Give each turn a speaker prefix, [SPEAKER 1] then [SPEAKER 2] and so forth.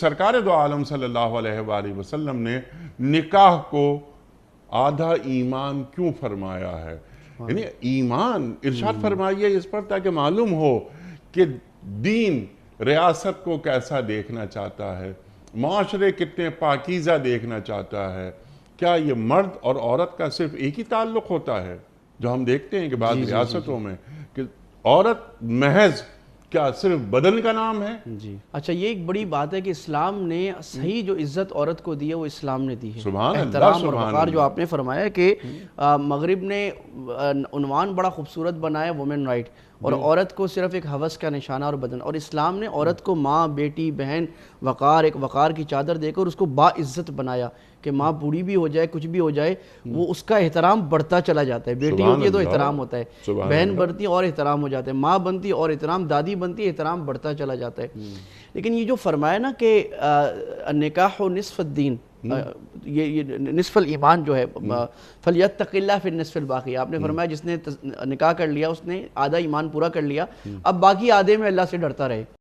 [SPEAKER 1] سرکار دو عالم صلی اللہ علیہ وآلہ وسلم نے نکاح کو آدھا ایمان کیوں فرمایا ہے؟ یعنی ایمان ارشاد فرمائیے اس پر تاکہ معلوم ہو کہ دین ریاست کو کیسا دیکھنا چاہتا ہے، معاشرے کتنے پاکیزہ دیکھنا چاہتا ہے۔ کیا یہ مرد اور عورت کا صرف ایک ہی تعلق ہوتا ہے؟ جو ہم دیکھتے ہیں کہ بعض ریاستوں میں کہ عورت محض کیا صرف بدن کا نام ہے؟
[SPEAKER 2] جی اچھا، یہ ایک بڑی بات ہے کہ اسلام نے صحیح جو عزت عورت کو دی ہے وہ اسلام نے دی ہے۔
[SPEAKER 1] سبحان اللہ،
[SPEAKER 2] احترام اور
[SPEAKER 1] سبحان
[SPEAKER 2] وقار جو
[SPEAKER 1] اللہ۔
[SPEAKER 2] آپ نے فرمایا کہ مغرب نے عنوان بڑا خوبصورت بنایا وومن رائٹ، اور عورت کو صرف ایک ہوس کا نشانہ اور بدن، اور اسلام نے عورت کو ماں، بیٹی، بہن، وقار، ایک وقار کی چادر دے کر اس کو با عزت بنایا کہ ماں بوڑھی بھی ہو جائے، کچھ بھی ہو جائے، وہ اس کا احترام بڑھتا چلا جاتا ہے۔ بیٹی ہوتی ہے تو احترام ہوتا ہے، بہن بنتی ہے اور احترام ہو جاتا ہے، ماں بنتی اور احترام، دادی بنتی ہے، احترام بڑھتا چلا جاتا ہے۔ لیکن یہ جو فرمایا نا کہ نکاح نصف الدین، یہ نصف الایمان جو ہے، فَلْيَتَّقِ اللَّهَ فِي النِّصْفِ الْبَاقِي، آپ نے فرمایا جس نے نکاح کر لیا اس نے آدھا ایمان پورا کر لیا، اب باقی آدھے میں اللہ سے ڈرتا رہے۔